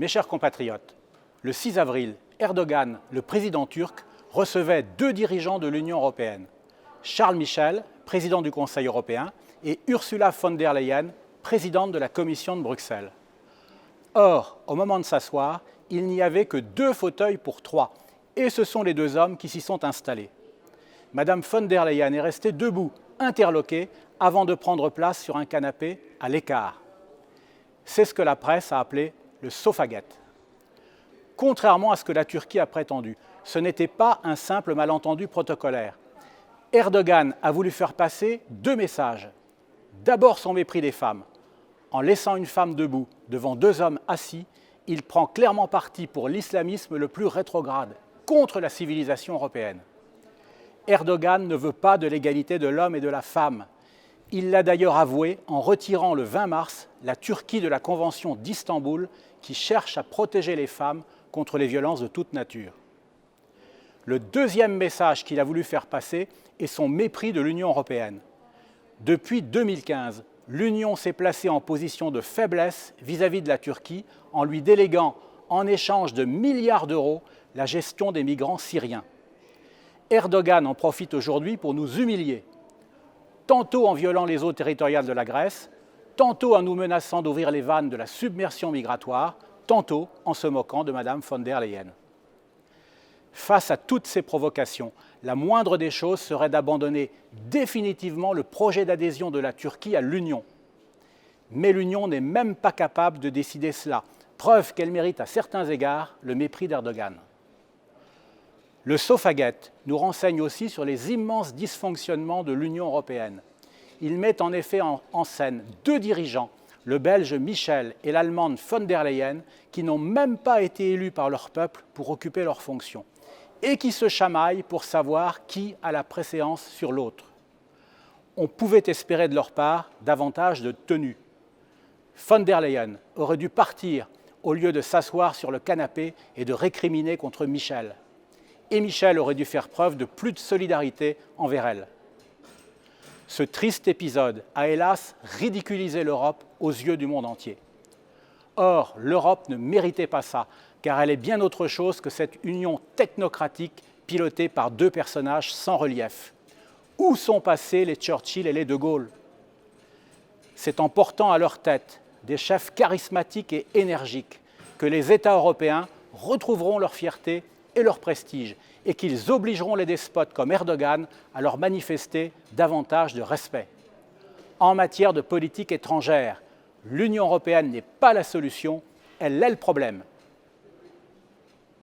Mes chers compatriotes, le 6 avril, Erdogan, le président turc, recevait deux dirigeants de l'Union européenne, Charles Michel, président du Conseil européen, et Ursula von der Leyen, présidente de la Commission de Bruxelles. Or, au moment de s'asseoir, il n'y avait que 2 fauteuils pour 3, et ce sont les 2 hommes qui s'y sont installés. Madame von der Leyen est restée debout, interloquée, avant de prendre place sur un canapé à l'écart. C'est ce que la presse a appelé le Sofagate. Contrairement à ce que la Turquie a prétendu, ce n'était pas un simple malentendu protocolaire. Erdogan a voulu faire passer 2 messages. D'abord son mépris des femmes. En laissant une femme debout devant 2 hommes assis, il prend clairement parti pour l'islamisme le plus rétrograde, contre la civilisation européenne. Erdogan ne veut pas de l'égalité de l'homme et de la femme. Il l'a d'ailleurs avoué en retirant le 20 mars la Turquie de la Convention d'Istanbul qui cherche à protéger les femmes contre les violences de toute nature. Le deuxième message qu'il a voulu faire passer est son mépris de l'Union européenne. Depuis 2015, l'Union s'est placée en position de faiblesse vis-à-vis de la Turquie en lui déléguant, en échange de milliards d'euros, la gestion des migrants syriens. Erdogan en profite aujourd'hui pour nous humilier, tantôt en violant les eaux territoriales de la Grèce, tantôt en nous menaçant d'ouvrir les vannes de la submersion migratoire, tantôt en se moquant de Mme von der Leyen. Face à toutes ces provocations, la moindre des choses serait d'abandonner définitivement le projet d'adhésion de la Turquie à l'Union. Mais l'Union n'est même pas capable de décider cela, preuve qu'elle mérite à certains égards le mépris d'Erdogan. Le Sofagate nous renseigne aussi sur les immenses dysfonctionnements de l'Union européenne. Il met en effet en scène 2 dirigeants, le Belge Michel et l'Allemande von der Leyen, qui n'ont même pas été élus par leur peuple pour occuper leurs fonctions, et qui se chamaillent pour savoir qui a la préséance sur l'autre. On pouvait espérer de leur part davantage de tenue. Von der Leyen aurait dû partir au lieu de s'asseoir sur le canapé et de récriminer contre Michel. Et Michel aurait dû faire preuve de plus de solidarité envers elle. Ce triste épisode a hélas ridiculisé l'Europe aux yeux du monde entier. Or, l'Europe ne méritait pas ça, car elle est bien autre chose que cette union technocratique pilotée par 2 personnages sans relief. Où sont passés les Churchill et les De Gaulle? C'est en portant à leur tête des chefs charismatiques et énergiques que les États européens retrouveront leur fierté et leur prestige, et qu'ils obligeront les despotes comme Erdogan à leur manifester davantage de respect. En matière de politique étrangère, l'Union européenne n'est pas la solution, elle est le problème.